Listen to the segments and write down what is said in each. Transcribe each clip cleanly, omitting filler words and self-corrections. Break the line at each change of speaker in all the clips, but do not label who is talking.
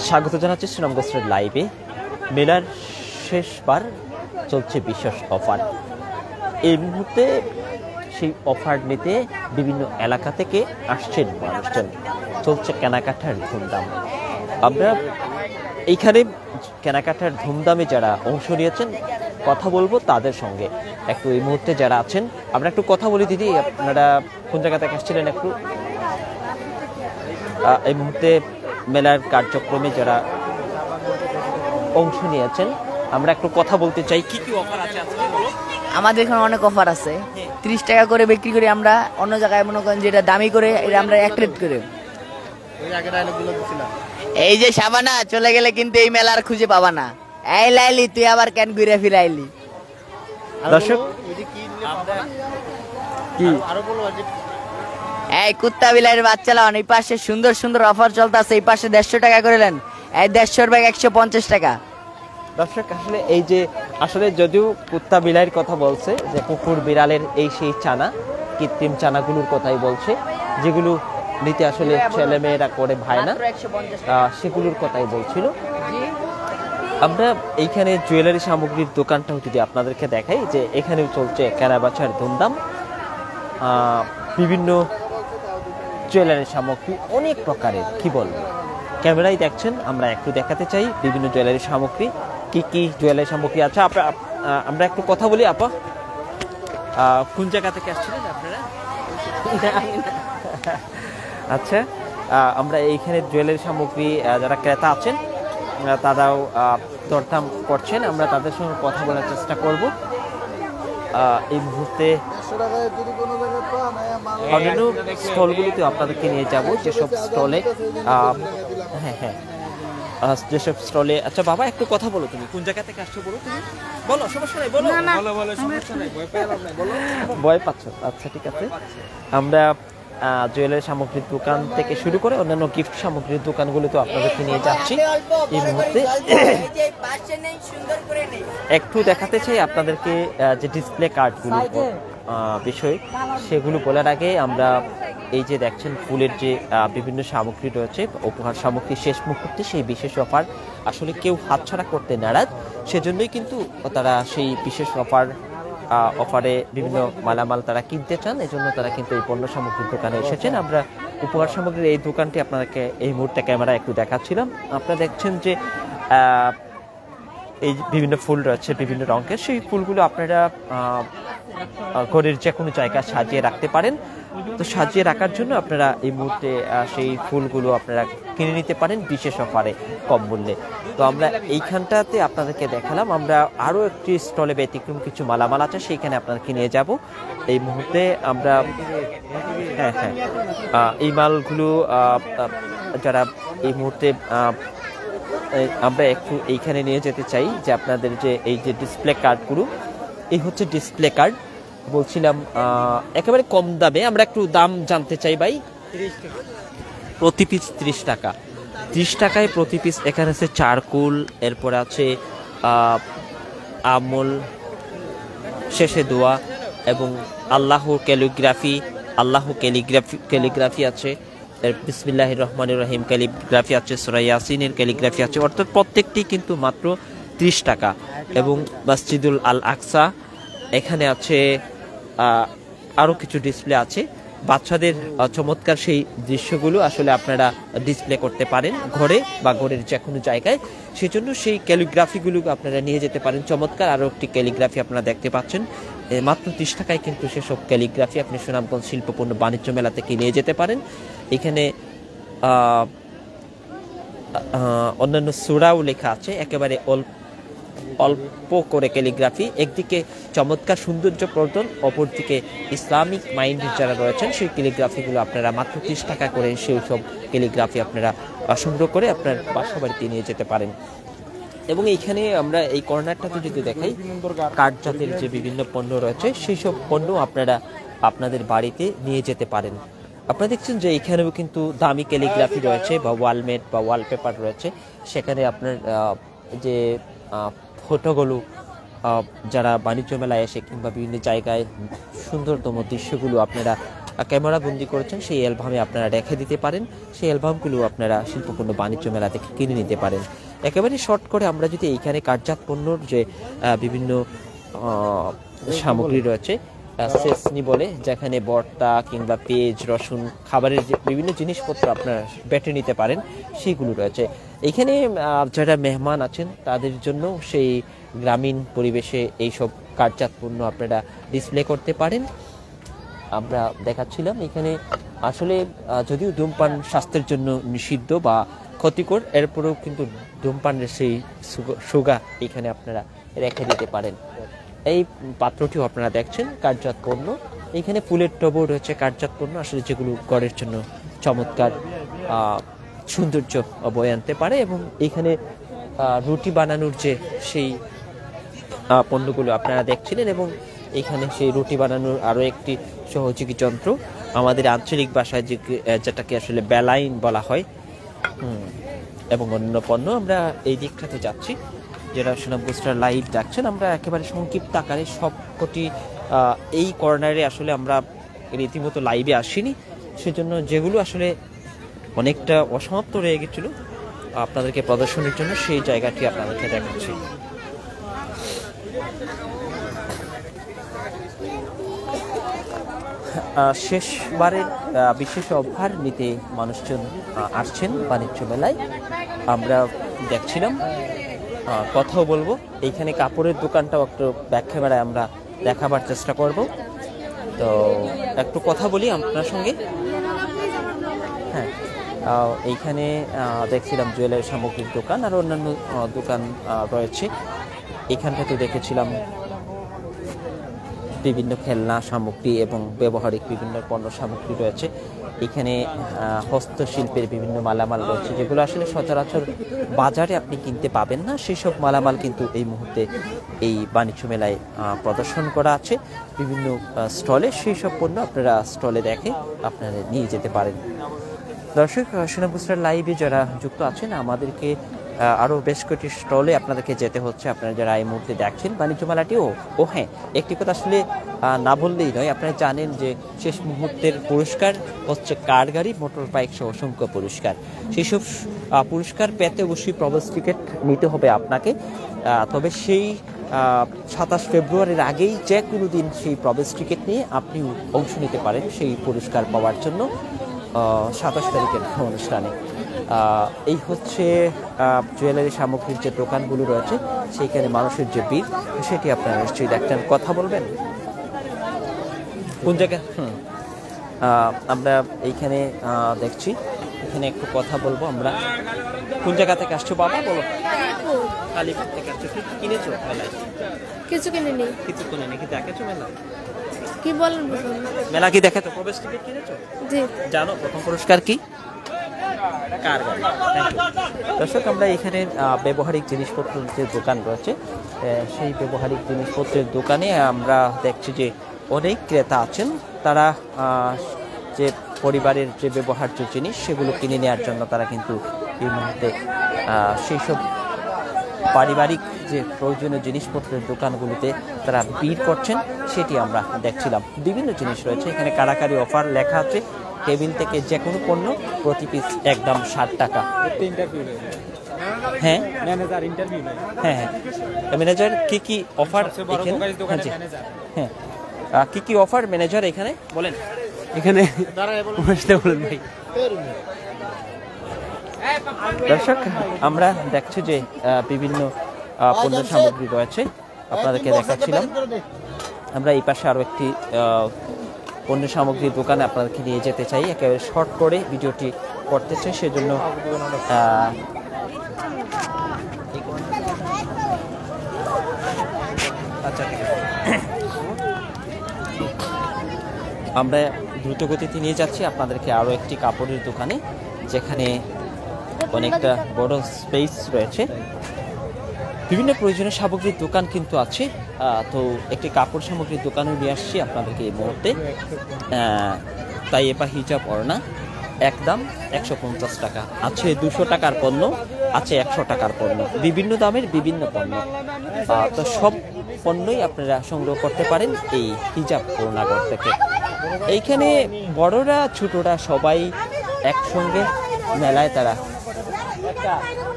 স্বাগত জানাচ্ছি সুনামগঞ্জের লাইভে। মেলার শেষবার চলছে বিশেষ অফার। এই মুহূর্তে সেই অফার নিতে বিভিন্ন এলাকা থেকে আসছেন মানুষজন, চলছে কেনাকাটার ধুমধাম। আমরা এইখানে কেনাকাটার ধুমধামে যারা অংশ নিয়েছেন কথা বলবো তাদের সঙ্গে। একটু এই মুহূর্তে যারা আছেন আমরা একটু কথা বলি। দিদি, আপনারা কোন জায়গা থেকে আসছিলেন? একটু এই মুহূর্তে মেলার কার্যক্রমে যারা অংশ নিয়েছেন আমরা একটু কথা বলতে চাই। কি কি অফার আছে আজকে?
আমাদের এখানে অনেক অফার আছে। 30 টাকা করে বিক্রি করি আমরা, অন্য জায়গায় মনে করেন যেটা দামি করে এটা আমরা 1 রেট করে। এই যে সাবানা চলে গেলে কিন্তু এই মেলার খুঁজে পাবা না। এই লাইলি তুই আবার কেন ঘুরে ফিরাইলি?
দর্শক কি
এই কুত্তা বিলাইয়ের বাচ্চারা এই পাশে সুন্দর সুন্দর অফার চলতেছে। এই পাশে 150 টাকা করে নেন, এই 150 ব্যাগ 150 টাকা।
দর্শক আসলে এই যে আসলে যদিও কুত্তা বিলাইয়ের কথা বলছে, যে কুকুর বিড়ালের এই সেই চানা, কৃত্রিম চানাগুলোর কথাই বলছে, যেগুলো নিতে আসলে ছেলে মেয়েরা করে ভাই না, সেগুলোর কথাই বলছিল। আমরা এইখানে জুয়েলারি সামগ্রীর দোকানটাও যদি আপনাদেরকে দেখাই, যে এখানেও চলছে কেনাবেচার ধুমধাম। বিভিন্ন জুয়েলারি সামগ্রী অনেক প্রকারের, কি বলবো, ক্যামেরায় দেখছেন। আমরা একটু দেখাতে চাই বিভিন্ন জুয়েলারি সামগ্রী, কি কি জুয়েলারি সামগ্রী আছে। আমরা একটু কথা বলি। আপা, কোন জায়গা থেকে আসছিলেন আপনারা? আচ্ছা, আমরা এইখানে জুয়েলারি সামগ্রী যারা ক্রেতা আছেন তারাও দরদাম করছেন, আমরা তাদের সঙ্গে কথা বলার চেষ্টা করব। এই মুহূর্তে অন্যান্য স্টলগুলিতে আপনাদেরকে নিয়ে যাব, যেসব স্টলে যেসব স্টলে। আচ্ছা বাবা, একটু কথা বলো, তুমি কোন জায়গা থেকে আসছো? বলো, তুমি বলো, সমস্যা নাই, বলো। ভয় পাচ্ছ? আচ্ছা ঠিক আছে। আমরা জুয়েলারি সামগ্রীর দোকান থেকে শুরু করে অন্যান্য গিফট সামগ্রীর দোকানগুলো তো আপনাদেরকে নিয়ে যাচ্ছি। এই মুহূর্তে একটু দেখাতে চাই আপনাদেরকে যে ডিসপ্লে কার্ডগুলো বিষয়, সেগুলো বলার আগে আমরা এই যে দেখছেন ফুলের যে বিভিন্ন সামগ্রী রয়েছে, উপহার সামগ্রী শেষ মুহূর্তে সেই বিশেষ অফার, আসলে কেউ হাতছাড়া করতে নারাজ, সেজন্যই কিন্তু তারা সেই বিশেষ অফারে বিভিন্ন মালামাল তারা কিনতে চান, এজন্য তারা কিন্তু এই পণ্য সামগ্রীর দোকানে এসেছেন। আমরা উপহার সামগ্রীর এই দোকানটি আপনাদেরকে এই মুহূর্তে ক্যামেরা একটু দেখাচ্ছিলাম। আপনারা দেখছেন যে এই বিভিন্ন ফুল রয়েছে বিভিন্ন রঙের, সেই ফুলগুলো আপনারা ঘরের যে কোনো জায়গায় সাজিয়ে রাখতে পারেন। তো সাজিয়ে রাখার জন্য আপনারা এই মুহূর্তে সেই ফুলগুলো আপনারা কিনে নিতে পারেন বিশেষ অফারে, কম মূল্যে। তো আমরা এইখানটাতে আপনাদেরকে দেখালাম। আমরা আরও একটি স্টলে ব্যতিক্রম কিছু মালামাল আছে, সেইখানে আপনাদেরকে নিয়ে যাব। এই মুহূর্তে আমরা এই মালগুলো যারা এই মুহূর্তে আমরা একটু এইখানে নিয়ে যেতে চাই, যে আপনাদের যে এই যে ডিসপ্লে কার্ডগুলো, এই হচ্ছে ডিসপ্লে কার্ড। বলছিলাম একেবারে কম দামে, আমরা একটু দাম জানতে চাই ভাই। প্রতি পিস 30 টাকা, 30 টাকায় প্রতি পিস। এখানে আছে চারকুল, এরপরে আছে আমল, শেষে দোয়া এবং আল্লাহ ক্যালিগ্রাফি আছে, বিসমিল্লাহির রহমানির রহিম ক্যালিগ্রাফি আছে, সূরা ইয়াসিনের ক্যালিগ্রাফি আছে। অর্থাৎ প্রত্যেকটি কিন্তু মাত্র 30 টাকা। এবং মসজিদুল আল আকসা, এখানে আছে আরও কিছু ডিসপ্লে আছে, বাচ্চাদের চমৎকার সেই দৃশ্যগুলো আসলে আপনারা ডিসপ্লে করতে পারেন ঘরে বা ঘরের যে কোনো জায়গায়, সেজন্য সেই ক্যালিগ্রাফিগুলো আপনারা নিয়ে যেতে পারেন। চমৎকার আরও একটি ক্যালিগ্রাফি আপনারা দেখতে পাচ্ছেন, মাত্র 30 টাকায় কিন্তু সেসব ক্যালিগ্রাফি আপনি সুনামগঞ্জ শিল্পপণ্য বাণিজ্য মেলা থেকে নিয়ে যেতে পারেন। এখানে অন্যান্য সূরাও লেখা আছে, একেবারে অল্প করে ক্যালিগ্রাফি। একদিকে চমৎকার সৌন্দর্য প্রদর্শন, অপরদিকে ইসলামিক মাইন্ডের যারা রয়েছেন সেই ক্যালিগ্রাফিগুলো আপনারা মাত্র 30 টাকা করে সেই সব ক্যালিগ্রাফি আপনারা সংগ্রহ করে আপনার বাসা বাড়িতে নিয়ে যেতে পারেন। এবং এইখানে আমরা এই কর্নারটাতে যদি দেখাই, কাঠ জাতের যে বিভিন্ন পণ্য রয়েছে সেই সব পণ্য আপনারা আপনাদের বাড়িতে নিয়ে যেতে পারেন। আপনারা দেখছেন যে এখানেও কিন্তু দামি ক্যালিগ্রাফি রয়েছে বা ওয়ালমেট বা ওয়ালপেপার রয়েছে, সেখানে আপনার যে ফটোগুলো যারা বাণিজ্য মেলায় এসে কিংবা বিভিন্ন জায়গায় সুন্দরতম দৃশ্যগুলো আপনারা ক্যামেরা বন্দি করেছেন সেই অ্যালবামে আপনারা রেখে দিতে পারেন। সেই অ্যালবামগুলো আপনারা শিল্পপণ্য বাণিজ্য মেলা থেকে কিনে নিতে পারেন। একেবারে শর্ট করে আমরা যদি এইখানে কাঠজাত পণ্যর যে বিভিন্ন সামগ্রী রয়েছে, সেসনি বলে, যেখানে বর্তা কিংবা পেঁয়াজ রসুন খাবারের যে বিভিন্ন জিনিসপত্র আপনারা বেটে নিতে পারেন সেইগুলো রয়েছে এইখানে। যারা মেহমান আছেন তাদের জন্য সেই গ্রামীণ পরিবেশে এইসব কাঠজাত পণ্য আপনারা ডিসপ্লে করতে পারেন। আমরা দেখাচ্ছিলাম এখানে আসলে যদিও ধূমপান স্বাস্থ্যের জন্য নিষিদ্ধ বা ক্ষতিকর, এরপরেও কিন্তু ধূমপানের সেই সুগা এখানে আপনারা রেখে দিতে পারেন। এই পাত্রটিও আপনারা দেখছেন কাঠজাত পণ্য। এখানে ফুলের টবও রয়েছে কাঠজাত পণ্য, আসলে যেগুলো ঘরের জন্য চমৎকার সৌন্দর্য বয়ে আনতে পারে। এবং এখানে রুটি বানানোর যে সেই পণ্যগুলো আপনারা দেখছিলেন, এবং এখানে সেই রুটি বানানোর আরও একটি সহযোগী যন্ত্র, আমাদের আঞ্চলিক ভাষায় যেটাকে আসলে বেলাইন বলা হয়, এবং অন্য পণ্য। আমরা এই দিকটাতে যাচ্ছি, যেটা সুনামগঞ্জ স্টার লাইভ দেখছেন। আমরা একেবারে সংক্ষিপ্ত আকারে সবকটি এই কর্নারে আসলে আমরা রীতিমতো লাইভে আসিনি, সেজন্য যেগুলো আসলে অনেকটা অসমাপ্ত রয়ে গেছিল আপনাদেরকে প্রদর্শনের জন্য সেই জায়গাটি আপনাদেরকে দেখাচ্ছি। শেষবারের বিশেষ অফার নিতে মানুষজন আসছেন বাণিজ্য মেলায়। আমরা দেখছিলাম, কথাও বলবো। এইখানে কাপড়ের দোকানটাও একটু ব্যাক ক্যামেরায় আমরা দেখাবার চেষ্টা করব। তো একটু কথা বলি আপনার সঙ্গে। হ্যাঁ, এইখানে দেখছিলাম জুয়েলারি সামগ্রীর দোকান, আর অন্যান্য দোকান রয়েছে। এখানটাতে দেখেছিলাম বিভিন্ন খেলনা সামগ্রী এবং ব্যবহারিক বিভিন্ন পণ্য সামগ্রী রয়েছে। এখানে হস্তশিল্পের বিভিন্ন মালামাল রয়েছে, যেগুলো আসলে সচরাচর বাজারে আপনি কিনতে পাবেন না। সেই সব মালামাল কিন্তু এই মুহূর্তে এই বাণিজ্য মেলায় প্রদর্শন করা আছে বিভিন্ন স্টলে। সেই সব পণ্য আপনারা স্টলে দেখে আপনারা নিয়ে যেতে পারেন। দর্শক, সুনামগঞ্জ স্টার লাইভে যারা যুক্ত আছেন, আমাদেরকে আরও বেশ কয়েকটি স্টলে আপনাদেরকে যেতে হচ্ছে। আপনারা যারা এই মুহূর্তে দেখছেন বাণিজ্য মেলাটি, ও হ্যাঁ, একটি কথা আসলে না বললেই নয়। আপনারা জানেন যে শেষ মুহূর্তের পুরস্কার হচ্ছে কার গাড়ি, মোটর বাইক সহ অসংখ্য পুরস্কার। সেই সব পুরস্কার পেতে অবশ্যই প্রবেশ টিকিট নিতে হবে আপনাকে। তবে সেই 27 ফেব্রুয়ারির আগেই যে কোনো দিন সেই প্রবেশ টিকিট নিয়ে আপনি অংশ নিতে পারেন সেই পুরস্কার পাওয়ার জন্য 27 তারিখের অনুষ্ঠানে। এই হচ্ছে জুয়েলারি সামগ্রীর যে দোকানগুলো রয়েছে, সেইখানে মানুষের যে ভিড় সেটি আপনারা নিশ্চয়ই দেখছেন। কথা বলবেন কোন জায়গায়? আমরা এইখানে দেখছি, এখানে একটু কথা বলবো আমরা। কোন জায়গা থেকে আসছো বাবা, বলো? কালীপুর থেকে আসছো। কি কিনেছো মেলায়?
কিছু কিনিনি।
কিছু কিনে কি দেখেছো মেলা?
কি বলেন?
মেলা কি দেখেছো? প্রবেশ টিকিট কিনেছো?
জি।
জানো প্রথম পুরস্কার কি? কার গাড়ি। দর্শক, আমরা এখানে ব্যবহারিক জিনিসপত্রের যে দোকান রয়েছে, সেই ব্যবহারিক জিনিসপত্রের দোকানে আমরা দেখছি যে অনেক ক্রেতা আছেন। তারা যে পরিবারের যে ব্যবহার্য জিনিস সেগুলো কিনে নেওয়ার জন্য তারা কিন্তু এই মুহূর্তে সেই সব পারিবারিক যে প্রয়োজনীয় জিনিসপত্রের দোকানগুলিতে তারা ভিড় করছেন, সেটি আমরা দেখছিলাম। বিভিন্ন জিনিস রয়েছে এখানে, কারাকারি অফার লেখা আছে। টেবিল থেকে যে কোনো পণ্য প্রতি পিস একদম 60 টাকা। হ্যাঁ, হ্যাঁ, ম্যানেজার কি কি অফার? হ্যাঁ, কি কি অফার ম্যানেজার এখানে বলেন?
এখানে বলেন ভাই।
দর্শক, আমরা দেখছি যে বিভিন্ন পণ্য সামগ্রী রয়েছে, আপনাদেরকে দেখাচ্ছিলাম। আমরা এই পাশে আরো একটি পণ্য সামগ্রীর দোকানে আপনাদেরকে নিয়ে যেতে চাই। একেবারে শর্ট করে ভিডিওটি করতে চাই, সেজন্য আচ্ছা, ঠিক আছে। আমরা দ্রুত গতিতে নিয়ে যাচ্ছি আপনাদেরকে আরো একটি কাপড়ের দোকানে, যেখানে অনেকটা বড় স্পেস রয়েছে। বিভিন্ন প্রয়োজনীয় সামগ্রীর দোকান কিন্তু আছে। তো একটি কাপড় সামগ্রীর দোকানে নিয়ে আসছি আপনাদেরকে এই মুহূর্তে। তাই এবার হিজাব ওড়না একদম 150 টাকা আছে। 200 টাকার পণ্য আছে, 100 টাকার পণ্য, বিভিন্ন দামের বিভিন্ন পণ্য। তো সব পণ্যই আপনারা সংগ্রহ করতে পারেন এই হিজাব ওড়নাঘর থেকে। এইখানে বড়রা ছোটরা সবাই একসঙ্গে মেলায় তারা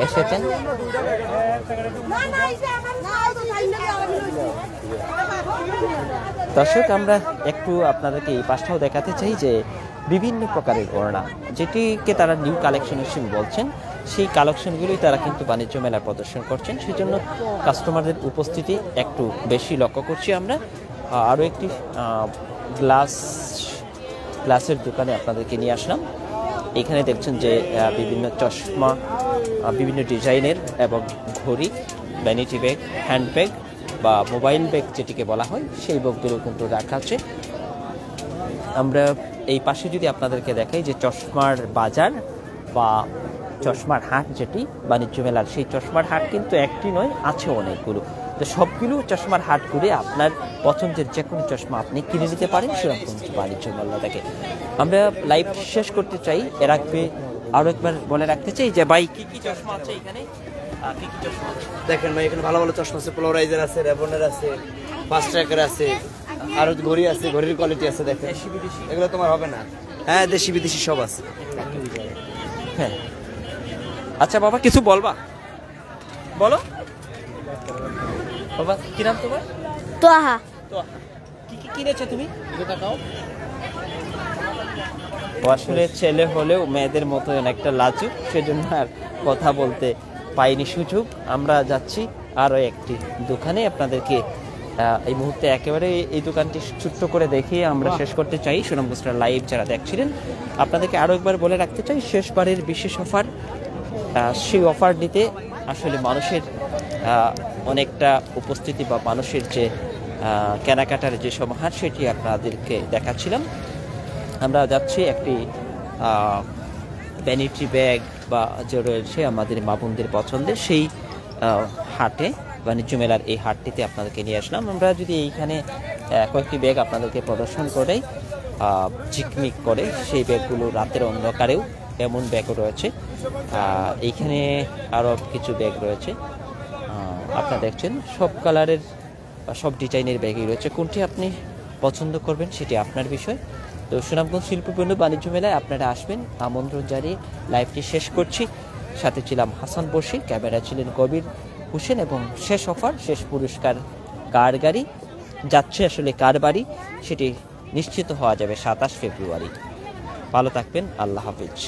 এসেছেন। দর্শক, আমরা একটু আপনাদেরকে এই পাশটাও দেখাতে চাই যে বিভিন্ন প্রকারের গয়না, যেটিকে তারা নিউ কালেকশন হিসেবে বলছেন, সেই কালেকশনগুলোই তারা কিন্তু বাণিজ্য মেলায় প্রদর্শন করছেন। সেই জন্য কাস্টমারদের উপস্থিতি একটু বেশি লক্ষ্য করছি আমরা। আরও একটি গ্লাসের দোকানে আপনাদেরকে নিয়ে আসলাম। এখানে দেখছেন যে বিভিন্ন চশমা, বিভিন্ন ডিজাইনের এবং ঘড়ি, ভ্যানিটি ব্যাগ, হ্যান্ড ব্যাগ বা মোবাইল ব্যাগ যেটিকে বলা হয়, সেই ব্যাগগুলো কিন্তু রাখা আছে। আমরা এই পাশে যদি আপনাদেরকে দেখাই যে চশমার বাজার বা চশমার হাট যেটি বাণিজ্য মেলার, সেই চশমার হাট কিন্তু একটি নয়, আছে অনেকগুলো। তো সবগুলো চশমার হাট ঘুরে আপনার পছন্দের যে কোনো চশমা আপনি কিনে নিতে পারেন সেরকম বাণিজ্য মেলা থেকে। আমরা লাইভ শেষ করতে চাই, এর আগে আরও একবার বলে রাখতে চাই যে ভাই কি কি চশমা আছে এখানে, কি কি চশমা
দেখেন ভাই, এখানে ভালো ভালো চশমা আছে, পোলারাইজার আছে, রেবনের আছে, ফাস্ট ট্র্যাকের আছে, আর ঘড়ি আছে, ঘড়ির কোয়ালিটি আছে। দেখেন
দেশি বিদেশি,
এগুলো তোমার হবে না। হ্যাঁ, দেশি বিদেশি সব আছে।
হ্যাঁ। আচ্ছা বাবা, কিছু বলবা? বলো বাবা, কি নাম তোমার?
তোহা।
তো কি কি কিনেছো তুমি? ও আসলে ছেলে হলেও মেয়েদের মতো অনেকটা লাজুক, সেজন্য আর কথা বলতে পাইনি সুযোগ। আমরা যাচ্ছি আরও একটি দোকানে, আপনাদেরকে এই মুহূর্তে একেবারে এই দোকানটি ছোট্ট করে দেখিয়ে আমরা শেষ করতে চাই। সুনামগঞ্জ লাইভ যারা দেখছিলেন, আপনাদেরকে আরও একবার বলে রাখতে চাই, শেষবারের বিশেষ অফার। সেই অফার নিতে আসলে মানুষের অনেকটা উপস্থিতি বা মানুষের যে কেনাকাটার যে সমাহার, সেটি আপনাদেরকে দেখাচ্ছিলাম। আমরা যাচ্ছি একটি ভ্যানিটি ব্যাগ বা যে রয়েছে আমাদের মা বোনদের পছন্দের, সেই হাটে, বাণিজ্য মেলার এই হাটটিতে আপনাদেরকে নিয়ে আসলাম। আমরা যদি এইখানে কয়েকটি ব্যাগ আপনাদেরকে প্রদর্শন করেই ঝিকমিক করে, সেই ব্যাগগুলো রাতের অন্ধকারেও এমন ব্যাগও রয়েছে। এইখানে আরও কিছু ব্যাগ রয়েছে, আপনারা দেখছেন সব কালারের বা সব ডিজাইনের ব্যাগই রয়েছে। কোনটি আপনি পছন্দ করবেন সেটি আপনার বিষয়। তো সুনামগঞ্জ শিল্পপণ্য বাণিজ্য মেলায় আপনারা আসবেন, আমন্ত্রণ জানিয়ে লাইভটি শেষ করছি। সাথে ছিলাম হাসান বশির, ক্যামেরা ছিলেন কবির হোসেন, এবং শেষ অফার, শেষ পুরস্কার কার গাড়ি যাচ্ছে, আসলে কার বাড়ি সেটি নিশ্চিত হওয়া যাবে 27 ফেব্রুয়ারি। ভালো থাকবেন, আল্লাহ হাফিজ।